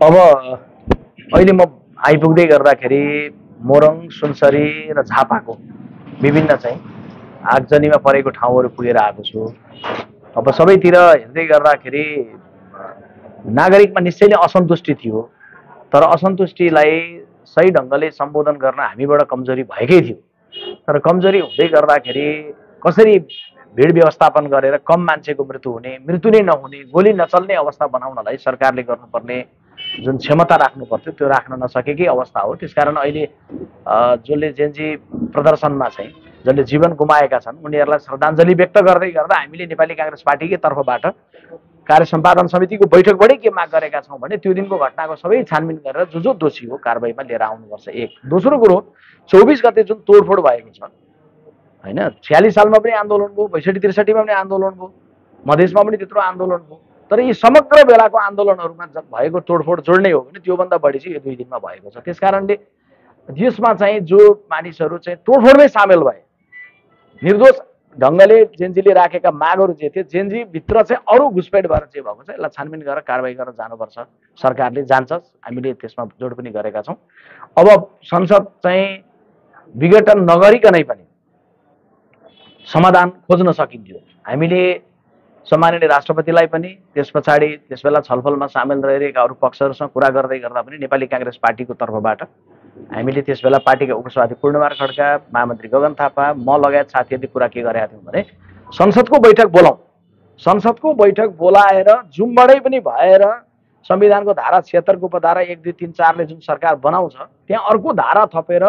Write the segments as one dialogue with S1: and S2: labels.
S1: अब अहिले म आइपुग्दै गर्दाखेरि मोरङ सुनसरी र झापाको विभिन्न चाहिँ आगजनीमा परेको ठाउँहरू पुगेर आएको छु। अब सबैतिर हेर्दै गर्दाखेरि नागरिकमा निश्चय नै असन्तुष्टि थियो, तर असन्तुष्टिलाई सही ढङ्गले सम्बोधन गर्न हामीबाट कमजोरी भएकै थियो। तर कमजोरी हुँदै गर्दाखेरि कसरी भिड व्यवस्थापन गरेर कम मान्छेको मृत्यु हुने, मृत्यु नै नहुने, गोली नचल्ने अवस्था बनाउनलाई सरकारले गर्नुपर्ने जुन क्षमता राख्नु पर्थ्यो त्यो राख्न नसकेकै अवस्था हो। त्यसकारण अहिले जसले जेनजी प्रदर्शनमा चाहिँ जसले जीवन गुमाएका छन् उनीहरूलाई श्रद्धाञ्जली व्यक्त गर्दै गर्दा हामीले नेपाली काङ्ग्रेस पार्टीकै तर्फबाट कार्य सम्पादन समितिको बैठकबाटै के माग गरेका छौँ भने त्यो दिनको घटनाको सबै छानबिन गरेर जो जो दोषी हो कारबाहीमा लिएर आउनुपर्छ। एक दोस्रो कुरो 24 गते जुन तोडफोड भएको छ हैन, 46 सालमा पनि आन्दोलन भयो, 62-63 मा पनि आन्दोलन भयो, मधेसमा पनि त्यत्रो आन्दोलन भयो। तर यी समग्र बेलाको आन्दोलनहरूमा भएको तोडफोड जोड्ने हो भने त्योभन्दा बढी चाहिँ यो 2 दिनमा भएको छ। त्यसकारणले यसमा चाहिँ जो मानिसहरू चाहिँ तोडफोडमै सामेल भए, निर्दोष ढङ्गले जेनजीले राखेका मागहरू जे थिए जेनजी भित्र चाहिँ अरू घुसपेट भएर जे भएको छ यसलाई छानबिन गरेर कारबाही गरेर जानुपर्छ। सरकारले जान्छ, हामीले त्यसमा जोड पनि गरेका छौँ। अब संसद चाहिँ विघटन नगरिकनै पनि समाधान खोज्न सकिन्थ्यो। हामीले सम्माननीय राष्ट्रपतिलाई पनि त्यस पछाडि त्यसबेला छलफलमा सामेल रहेका अरू पक्षहरूसँग कुरा गर्दै गर्दा पनि नेपाली काङ्ग्रेस पार्टीको तर्फबाट हामीले त्यसबेला पार्टीका उपसभापति पूर्णबहादुर खड्का, महामन्त्री गगन थापा, म लगायत साथीहरूले कुरा के गरेका थियौँ भने संसदको बैठक बोलाउँ, संसदको बैठक बोलाएर जुमबाटै पनि भएर संविधानको धारा 76 को उपधारा 1, 2, 3, 4 ले जुन सरकार बनाउँछ त्यहाँ अर्को धारा थपेर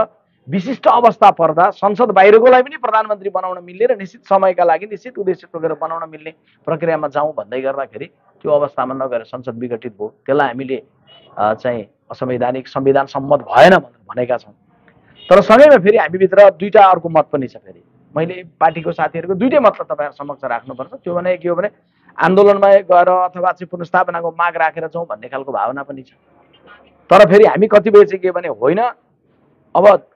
S1: विशिष्ट अवस्था पर्दा संसद बाहिरकोलाई पनि प्रधानमन्त्री बनाउन मिल्ने र निश्चित समयका लागि निश्चित उद्देश्य तोकेर बनाउन मिल्ने प्रक्रियामा जाउँ भन्दै गर्दाखेरि त्यो अवस्थामा नगएर संसद विघटित भयो। त्यसलाई हामीले चाहिँ असंवैधानिक संविधान सम्मत भएन भनेका छौँ। तर सँगैमा फेरि हामीभित्र दुईटा अर्को मत पनि छ। फेरि मैले पार्टीको साथीहरूको दुईटै मतलब तपाईँहरू समक्ष राख्नुपर्छ। त्यो भने के हो भने आन्दोलनमा गएर अथवा चाहिँ पुनर्स्थापनाको माग राखेर जाउँ भन्ने खालको भावना पनि छ। तर फेरि हामी कतिपय चाहिँ के भने होइन, अब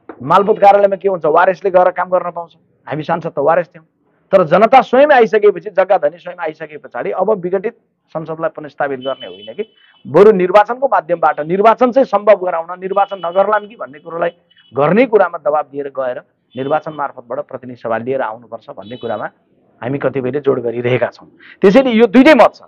S1: मालपोत कार्यालयमा के हुन्छ, वारिसले गएर काम गर्न पाउँछ, हामी सांसद त वारिस थियौँ। तर जनता स्वयं आइसकेपछि, जग्गा धनी स्वयं आइसके पछाडि अब विघटित संसदलाई पुनर्स्थापित गर्ने होइन कि बरु निर्वाचनको माध्यमबाट निर्वाचन चाहिँ सम्भव गराउन, निर्वाचन नगर्लान् कि भन्ने कुरोलाई गर्ने कुरामा दबाब दिएर गएर निर्वाचन मार्फतबाट प्रतिनिधि सभा लिएर आउनुपर्छ भन्ने कुरामा हामी कतिपयले जोड गरिरहेका छौँ। त्यसैले यो दुईटै मत छ,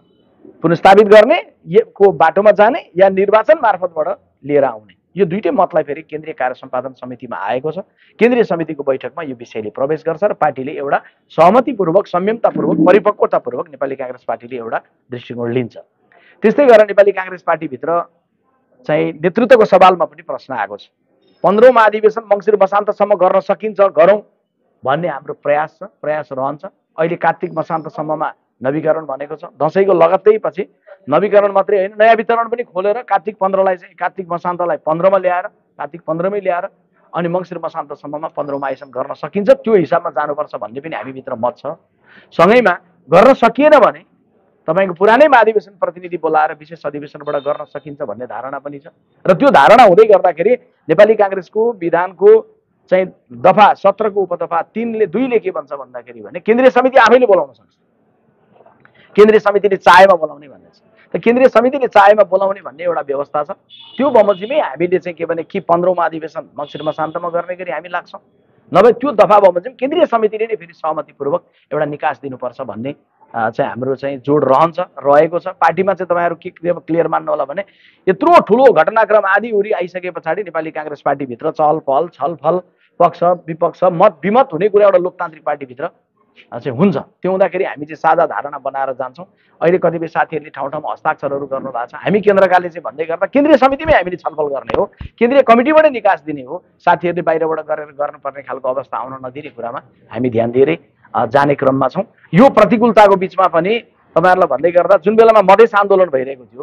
S1: पुनर्स्थापित गर्ने को बाटोमा जाने या निर्वाचन मार्फतबाट लिएर आउने। यो दुईटै मतलाई फेरि केन्द्रीय कार्य सम्पादन समितिमा आएको छ। केन्द्रीय समितिको बैठकमा यो विषयले प्रवेश गर्छ र पार्टीले एउटा सहमतिपूर्वक, संयमतापूर्वक, परिपक्वतापूर्वक नेपाली काङ्ग्रेस पार्टीले एउटा दृष्टिकोण लिन्छ। त्यस्तै गरेर नेपाली काङ्ग्रेस पार्टीभित्र चाहिँ नेतृत्वको सवालमा पनि प्रश्न आएको छ। 15औं महाधिवेशन मङ्सिर मसान्तसम्म गर्न सकिन्छ, गरौँ भन्ने हाम्रो प्रयास छ, प्रयास रहन्छ। अहिले कार्तिक मसान्तसम्ममा नवीकरण भनेको छ। दसैँको लगत्तै पछि नवीकरण मात्रै होइन, नयाँ वितरण पनि खोलेर कार्तिक 15लाई चाहिँ कार्तिक मसान्तलाई 15मा ल्याएर, कार्तिक 15मै ल्याएर अनि मङ्सिर मसान्तसम्ममा 15औं महाधिवेशन गर्न सकिन्छ। त्यो हिसाबमा जानुपर्छ भन्ने पनि हामीभित्र मत छ। सँगैमा गर्न सकिएन भने तपाईँको पुरानै महाधिवेशन प्रतिनिधि बोलाएर विशेष अधिवेशनबाट गर्न सकिन्छ भन्ने धारणा पनि छ। र त्यो धारणा हुँदै गर्दाखेरि नेपाली काङ्ग्रेसको विधानको चाहिँ दफा 17 को उपदफा 2 ले के भन्छ भन्दाखेरि भने केन्द्रीय समिति आफैले बोलाउन सक्छ, केन्द्रीय समितिले चाहेमा बोलाउने भन्ने छ। त केन्द्रीय समितिले चाहेमा बोलाउने भन्ने एउटा व्यवस्था छ। त्यो बमोजिमै हामीले चाहिँ के भने कि 15औं महाधिवेशन मङ्सिर मसान्तमा गर्ने गरी हामी लाग्छौँ, नभए त्यो दफा बमोजिम केन्द्रीय समितिले नै फेरि सहमतिपूर्वक एउटा निकास दिनुपर्छ भन्ने चाहिँ हाम्रो चाहिँ जोड रहेको छ। पार्टीमा चाहिँ तपाईँहरू के क्लियर मान्नु होला भने यत्रो ठुलो घटनाक्रम आदि उरी आइसके पछाडि नेपाली काङ्ग्रेस पार्टीभित्र चहलपहल, छलफल, पक्ष विपक्ष, मत विमत हुने कुरा एउटा लोकतान्त्रिक पार्टीभित्र चाहिँ हुन्छ। त्यो हुँदाखेरि हामी चाहिँ साझा धारणा बनाएर जान्छौँ। अहिले कतिपय साथीहरूले ठाउँ ठाउँमा हस्ताक्षरहरू गर्नु भएको छ। हामी केन्द्रकाले चाहिँ भन्दै गर्दा केन्द्रीय समितिमै हामीले छलफल गर्ने हो, केन्द्रीय कमिटीबाटै निकास दिने हो। साथीहरूले बाहिरबाट गरेर गर्नुपर्ने खालको अवस्था आउन नदिने कुरामा हामी ध्यान दिएरै जाने क्रममा छौँ। यो प्रतिकूलताको बिचमा पनि तपाईँहरूलाई भन्दै गर्दा जुन बेलामा मधेस आन्दोलन भइरहेको थियो,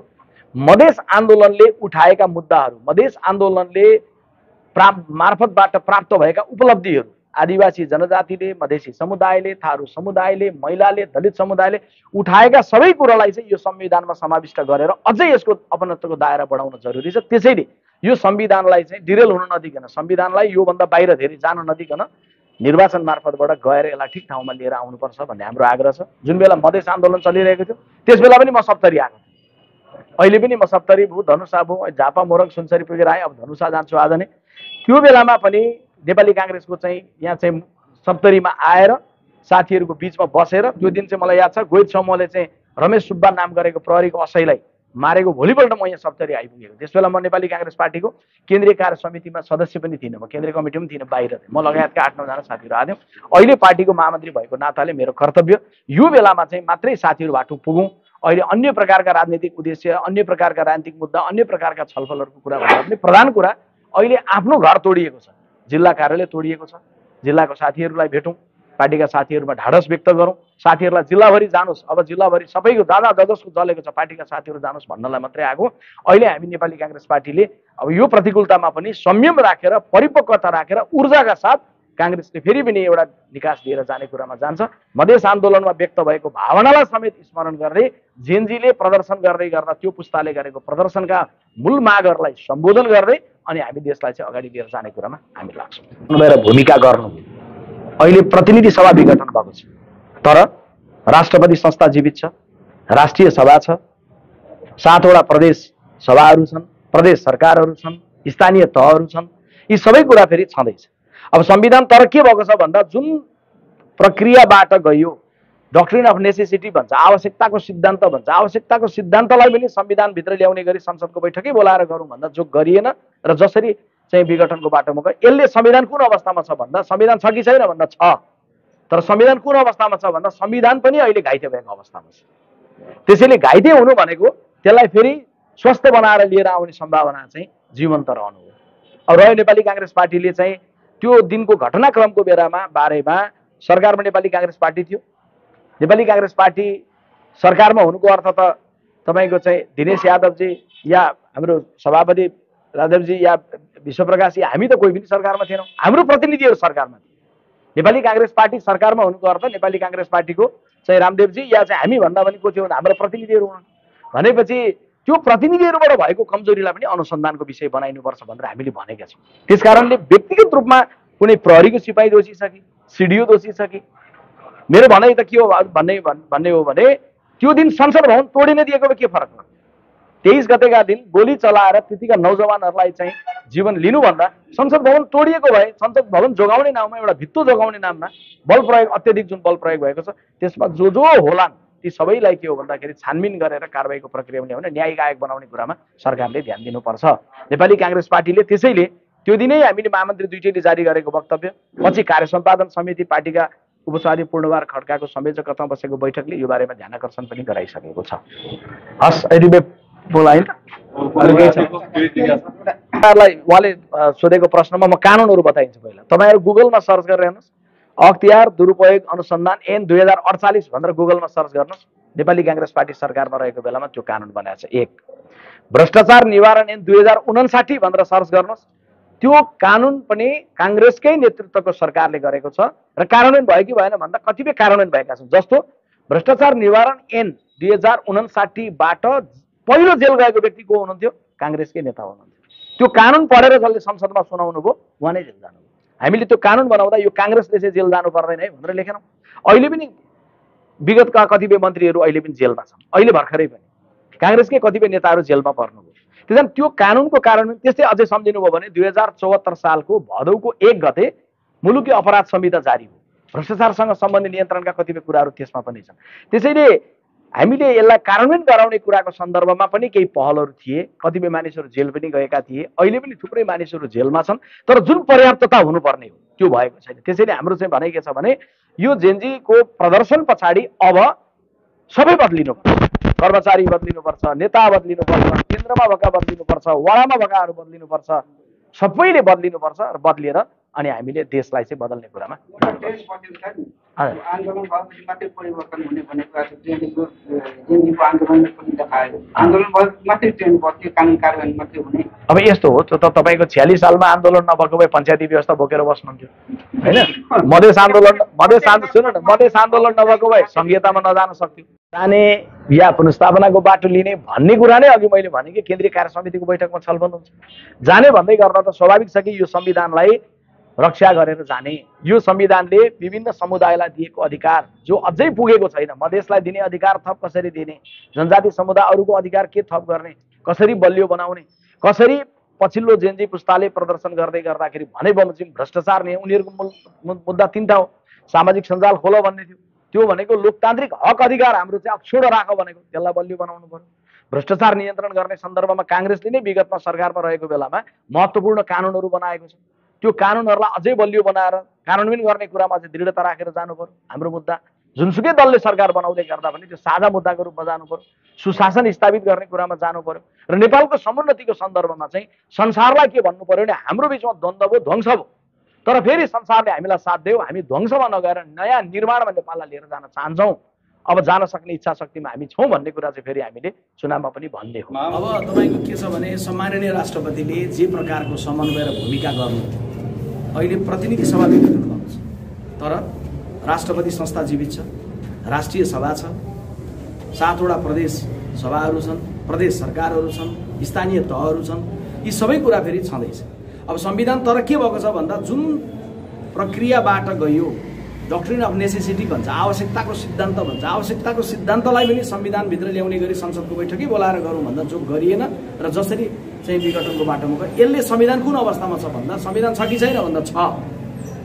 S1: मधेस आन्दोलनले उठाएका मुद्दाहरू, मधेस आन्दोलनले मार्फतबाट प्राप्त भएका उपलब्धिहरू, आदिवासी जनजातिले, मधेसी समुदायले, थारू समुदायले, महिलाले, दलित समुदायले उठाएका सबै कुरालाई चाहिँ यो संविधानमा समाविष्ट गरेर अझै यसको अपनत्वको दायरा बढाउन जरुरी छ। त्यसैले यो संविधानलाई चाहिँ डिरेल हुन नदिकन, संविधानलाई योभन्दा बाहिर धेरै जान नदिकन निर्वाचन मार्फतबाट गएर यसलाई ठिक ठाउँमा लिएर आउनुपर्छ भन्ने हाम्रो आग्रह छ। जुन बेला मधेस आन्दोलन चलिरहेको थियो त्यस बेला पनि म सप्तरी आएको थिएँ। अहिले पनि म सप्तरी भू, धनुषा भू, झापा मोरङ सुनसरी पुगेर आएँ, अब धनुषा जान्छु आज नै। त्यो बेलामा पनि नेपाली काङ्ग्रेसको चाहिँ यहाँ चाहिँ सप्तरीमा आएर साथीहरूको बिचमा बसेर त्यो दिन चाहिँ मलाई याद छ, गोहित समूहले चाहिँ रमेश सुब्बा नाम गरेको प्रहरीको असैलाई मारेको भोलिपल्ट म यहाँ सप्तरी आइपुगेको। त्यसबेला म नेपाली काङ्ग्रेस पार्टीको केन्द्रीय कार्य समितिमा सदस्य पनि थिइनँ, म केन्द्रीय कमिटी पनि थिइनँ, बाहिर थिएँ। म लगायतका 8-9 जना साथीहरू आयौँ। अहिले पार्टीको महामन्त्री भएको नाताले मेरो कर्तव्य यो बेलामा चाहिँ मात्रै साथीहरू बाटो पुगौँ। अहिले अन्य प्रकारका राजनीतिक उद्देश्य, अन्य प्रकारका राजनीतिक मुद्दा, अन्य प्रकारका छलफलहरूको कुरा भन्दा पनि प्रधान कुरा अहिले आफ्नो घर तोडिएको छ, जिल्ला कार्यालय तोडिएको छ। जिल्लाको साथीहरूलाई भेटौँ, पार्टीका साथीहरूमा ढाडस व्यक्त गरौँ, साथीहरूलाई जिल्लाभरि जानुहोस्, अब जिल्लाभरि सबैको दादा जसको जलेको छ पार्टीका साथीहरू जानुहोस् भन्नलाई मात्रै आएको। अहिले हामी नेपाली काङ्ग्रेस पार्टीले अब यो प्रतिकूलतामा पनि संयम राखेर, परिपक्वता राखेर, ऊर्जाका साथ काङ्ग्रेसले फेरि पनि एउटा निकास दिएर जाने कुरामा जान्छ। मधेस आन्दोलनमा व्यक्त भएको भावनालाई समेत स्मरण गर्दै जेनजीले प्रदर्शन गर्दै गर्दा त्यो पुस्ताले गरेको प्रदर्शनका मूल मागहरूलाई सम्बोधन गर्दै अनि हामी देशलाई चाहिँ अगाडि लिएर जाने कुरामा हामी लाग्छौँ। भएर भूमिका गर्नु, अहिले प्रतिनिधि सभा विघटन भएको छ, तर राष्ट्रपति संस्था जीवित छ, राष्ट्रिय सभा छ, 7वटा प्रदेश सभाहरू छन्, प्रदेश सरकारहरू छन्, स्थानीय तहहरू छन्, यी सबै कुरा फेरि छँदैछ। अब संविधान तर के भएको छ भन्दा जुन प्रक्रियाबाट गयो, डक्ट्रिन अफ नेसेसिटी भन्छ, आवश्यकताको सिद्धान्त भन्छ, आवश्यकताको सिद्धान्तलाई पनि संविधानभित्र ल्याउने गरी संसदको बैठकै बोलाएर गरौँ भन्दा जो गरिएन र जसरी चाहिँ विघटनको बाटोमा गयो, यसले संविधान कुन अवस्थामा छ भन्दा संविधान छ कि छैन भन्दा छ, तर संविधान कुन अवस्थामा छ भन्दा संविधान पनि अहिले घाइते भएको अवस्थामा छ। त्यसैले घाइते हुनु भनेको त्यसलाई फेरि स्वस्थ बनाएर लिएर आउने सम्भावना चाहिँ जीवन्त रहनु हो। अब रह्यो नेपाली काङ्ग्रेस पार्टीले चाहिँ त्यो दिनको घटनाक्रमको बारेमा सरकारमा नेपाली काङ्ग्रेस पार्टी थियो। नेपाली काङ्ग्रेस पार्टी सरकारमा हुनुको अर्थ त तपाईँको चाहिँ दिनेश यादवजी या हाम्रो सभापति राजदेवजी या विश्वप्रकाश या हामी त कोही पनि सरकारमा थिएनौँ, हाम्रो प्रतिनिधिहरू सरकारमा थिए। नेपाली काङ्ग्रेस पार्टी सरकारमा हुनुको अर्थ नेपाली काङ्ग्रेस पार्टीको चाहिँ रामदेवजी या चाहिँ हामी भन्दा पनि को थियो हाम्रो प्रतिनिधिहरू हुन् भनेपछि त्यो प्रतिनिधिहरूबाट भएको कमजोरीलाई पनि अनुसन्धानको विषय बनाइनुपर्छ भनेर हामीले भनेका छौँ। त्यसकारणले व्यक्तिगत रूपमा कुनै प्रहरीको सिपाही दोषी छ कि सिडिओ दोषी छ कि, मेरो भनाइ त के हो भन्ने हो भने त्यो दिन संसद भवन तोडिन दिएको के फरक पर्छ? 23 गतेका दिन गोली चलाएर त्यतिका नौजवानहरूलाई चाहिँ जीवन लिनुभन्दा संसद भवन तोडिएको भए संसद भवन जोगाउने नाममा, एउटा भित्तो जोगाउने नाममा बल प्रयोग, अत्यधिक जुन बल प्रयोग भएको छ त्यसमा जो होलान् ती सबैलाई के हो भन्दाखेरि छानबिन गरेर कारबाहीको प्रक्रिया हुने भने न्यायिक आयोग बनाउने कुरामा सरकारले ध्यान दिनुपर्छ। नेपाली काङ्ग्रेस पार्टीले त्यसैले त्यो दिनै हामीले महामन्त्री दुईटैले जारी गरेको वक्तव्य, पछि कार्य सम्पादन समिति पार्टीका उपसभापति पूर्णबहादुर खड्काको संयोजकत्वमा बसेको बैठकले यो बारेमा ध्यान आकर्षण पनि गराइसकेको छ। हस्, यदि बोलाएन उहाँले सोधेको प्रश्नमा म कानुनहरू बताइन्छु। पहिला तपाईँहरू गुगलमा सर्च गरेर हेर्नुहोस्, अख्तियार दुरुपयोग अनुसन्धान ऐन 2048 भनेर गुगलमा सर्च गर्नुहोस्। नेपाली काङ्ग्रेस पार्टी सरकारमा रहेको बेलामा त्यो कानुन बनाएको छ। 1 भ्रष्टाचार निवारण ऐन 2059 भनेर सर्च गर्नुहोस्, त्यो कानुन पनि काङ्ग्रेसकै नेतृत्वको सरकारले गरेको छ र कार्यान्वयन भयो कि भएन भन्दा कतिपय कार्यान्वयन भएका छन्। जस्तो भ्रष्टाचार निवारण ऐन 2059बाट पहिलो जेल गएको व्यक्ति को हुनुहुन्थ्यो? काङ्ग्रेसकै नेता हुनुहुन्थ्यो। त्यो कानुन पढेर जसले संसदमा सुनाउनु भयो उहाँ नै जेल जानुभयो। हामीले त्यो कानुन बनाउँदा यो काङ्ग्रेसले चाहिँ जेल जानु पर्दैन है भनेर लेखेनौँ। अहिले पनि विगतका कतिपय मन्त्रीहरू अहिले पनि जेलमा छन्, अहिले भर्खरै पनि काङ्ग्रेसकै कतिपय नेताहरू जेलमा पर्नुभयो। त्यसैले त्यो कानुनको कार्यान्वयन त्यस्तै अझै सम्झिनुभयो भने 2074 सालको भदौको 1 गते मुलुकी अपराध संहिता जारी भयो। भ्रष्टाचारसँग सम्बन्धित नियन्त्रणका कतिपय कुराहरू त्यसमा पनि छन्। त्यसैले हामीले यसलाई कार्यान्वयन गराउने कुराको सन्दर्भमा पनि केही पहलहरू थिए, कतिपय मानिसहरू जेल पनि गएका थिए, अहिले पनि थुप्रै मानिसहरू जेलमा छन्, तर जुन पर्याप्तता हुनुपर्ने हो त्यो भएको छैन। त्यसैले हाम्रो चाहिँ भनाइ के छ भने यो जेनजीको प्रदर्शन पछाडि अब सबै बदलिनुपर्छ, कर्मचारी बदलिनुपर्छ, नेता बदलिनुपर्छ, केन्द्रमा भएका बदलिनुपर्छ, वडामा भएकाहरू बदलिनुपर्छ, सबैले बदलिनुपर्छ र बदलिएर अनि हामीले देशलाई चाहिँ बदल्ने कुरामा
S2: आन्दोलन भएपछि मात्रै परिवर्तन हुने भनेको जेनजीको आन्दोलनले पनि देखायो। आन्दोलन भएपछि मात्रै ट्रेन बस्यो, कानुन कार्यान्वयन मात्रै हुने।
S1: अब यस्तो हो, त तपाईँको 46 सालमा आन्दोलन नभएको भए पञ्चायती व्यवस्था बोकेर बस्नुहुन्थ्यो होइन? मधेस आन्दोलन नभएको भए संहितामा नजान सक्थ्यो, जाने या पुनर्स्थापनाको बाटो लिने भन्ने कुरा नै अघि मैले भने कि केन्द्रीय कार्य समितिको बैठकमा छलफल हुन्छ। जाने भन्दै गर्दा त स्वाभाविक छ कि यो संविधानलाई रक्षा गरेर जाने। यो संविधानले विभिन्न समुदायलाई दिएको अधिकार जो अझै पुगेको छैन, मधेसलाई दिने अधिकार थप कसरी दिने, जनजाति समुदायहरूको अधिकार के थप गर्ने, कसरी बलियो बनाउने, कसरी पछिल्लो जेनजी पुस्ताले प्रदर्शन गर्दै गर्दाखेरि भने बमोजिम भ्रष्टाचार नै उनीहरूको मुद्दा तीनटा हो। सामाजिक सञ्जाल खोल भन्ने थियो, त्यो भनेको लोकतान्त्रिक हक अधिकार हाम्रो चाहिँ अक्षुण्ण राख भनेको, त्यसलाई बलियो बनाउनु पर्यो। भ्रष्टाचार नियन्त्रण गर्ने सन्दर्भमा काङ्ग्रेसले नै विगतमा सरकारमा रहेको बेलामा महत्त्वपूर्ण कानुनहरू बनाएको छ। त्यो कानुनहरूलाई अझै बलियो बनाएर कार्यान्वयन गर्ने कुरामा अझै दृढता राखेर जानु पर्यो। हाम्रो मुद्दा जुनसुकै दलले सरकार बनाउँदै गर्दा पनि त्यो साझा मुद्दाको रूपमा जानु पर्यो, सुशासन स्थापित गर्ने कुरामा जानु पर्यो। र नेपालको समुन्नतिको सन्दर्भमा चाहिँ संसारलाई के भन्नु पर्यो भने हाम्रो बिचमा द्वन्द्व भयो, ध्वंस भयो, तर फेरि संसारले हामीलाई साथ दियो, हामी ध्वंसमा नगएर नयाँ निर्माणमा नेपाललाई लिएर जान चाहन्छौँ, अब जान सक्ने इच्छा शक्तिमा हामी छौँ भन्ने कुरा चाहिँ फेरि हामीले चुनावमा पनि भन्दै हो।
S3: अब तपाईँको के छ भने सम्माननीय राष्ट्रपतिले जे प्रकारको समन्वय र भूमिका गर्नु अहिले प्रतिनिधि सभाभित्र गर्नुहुन्छ, तर राष्ट्रपति संस्था जीवित छ, राष्ट्रिय सभा छ, 7वटा प्रदेश सभाहरू छन्, प्रदेश सरकारहरू छन्, स्थानीय तहहरू छन्, यी सबै कुरा फेरि छँदैछ। अब संविधान तर के भएको छ भन्दा जुन प्रक्रियाबाट गयो, डक्ट्रिन अफ नेसेसिटी भन्छ, आवश्यकताको सिद्धान्त भन्छ, आवश्यकताको सिद्धान्तलाई पनि संविधानभित्र ल्याउने गरी संसदको बैठकै बोलाएर गरौँ भन्दा जो गरिएन र जसरी चाहिँ विघटनको बाटोमा गयो, यसले संविधान कुन अवस्थामा छ भन्दा संविधान छ कि छैन भन्दा छ,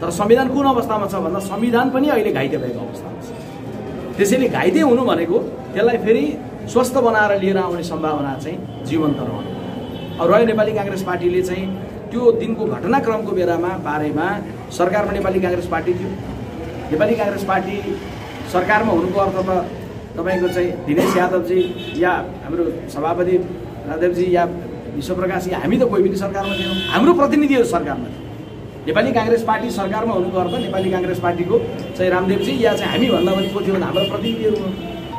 S3: तर संविधान कुन अवस्थामा छ भन्दा संविधान पनि अहिले घाइते भएको अवस्थामा छ। त्यसैले घाइते हुनु भनेको त्यसलाई फेरि स्वस्थ बनाएर लिएर आउने सम्भावना चाहिँ जीवन्त रहनु। अब रह्यो नेपाली काङ्ग्रेस पार्टीले चाहिँ त्यो दिनको घटनाक्रमको बारेमा सरकारमा नेपाली काङ्ग्रेस पार्टी थियो। नेपाली काङ्ग्रेस पार्टी सरकारमा हुनुको अर्थ त तपाईँको चाहिँ दिनेश यादवजी या हाम्रो सभापति राजदेवजी या विश्वप्रकाश या हामी त कोही पनि सरकारमा थिएनौँ, हाम्रो प्रतिनिधिहरू सरकारमा थियो। नेपाली काङ्ग्रेस पार्टी सरकारमा हुनुको अर्थ नेपाली काङ्ग्रेस पार्टीको चाहिँ रामदेवजी या चाहिँ हामीभन्दा पनि को थियो भने हाम्रो प्रतिनिधिहरू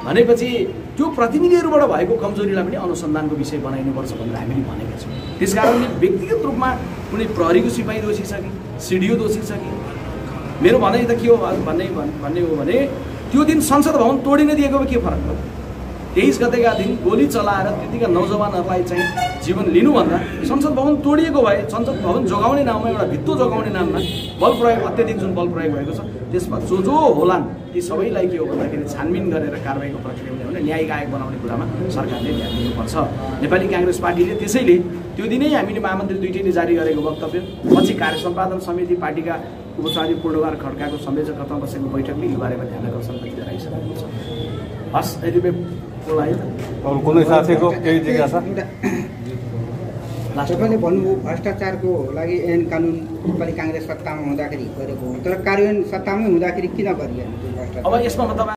S3: भनेपछि त्यो प्रतिनिधिहरूबाट भएको कमजोरीलाई पनि अनुसन्धानको विषय बनाइनुपर्छ भनेर हामीले भनेका छौँ। त्यसकारणले व्यक्तिगत रूपमा कुनै प्रहरीको सिपाही दोषी छ कि सिडिओ दोषी छ कि, मेरो भनाइ त के हो भन्ने हो भने त्यो दिन संसद भवन तोडिन दिएकोमा के फरक हो? 23 गतेका दिन गोली चलाएर त्यतिका नौजवानहरूलाई चाहिँ जीवन लिनुभन्दा संसद भवन तोडिएको भए संसद भवन जोगाउने नाममा एउटा भित्तो जोगाउने नाममा बल प्रयोग, अत्याधिक जुन बल प्रयोग भएको छ त्यसमा जो होलान् ती सबैलाई के हो भन्दाखेरि छानबिन गरेर कारबाहीको प्रक्रिया हुने भने न्यायिक आयोग बनाउने कुरामा सरकारले ध्यान दिनुपर्छ। नेपाली काङ्ग्रेस पार्टीले त्यसैले त्यो दिनै हामीले महामन्त्री दुईटैले जारी गरेको वक्तव्य पछि कार्य सम्पादन समिति पार्टीका उपसभापति पूर्णबहादुर खड्काको संयोजकत्वमा बसेको बैठकले यो बारेमा ध्यान आकर्षण गराइसकेको छ। हस्, यति
S4: कुनै साथीको केही जिज्ञासा?
S2: तपाईँले भन्नुभयो भ्रष्टाचारको लागि ऐन कानुन नेपाली काङ्ग्रेस सत्तामा हुँदाखेरि गरेको हो, तर कार्यान्वयन सत्तामै हुँदाखेरि किन गरिएन?
S3: अब यसमा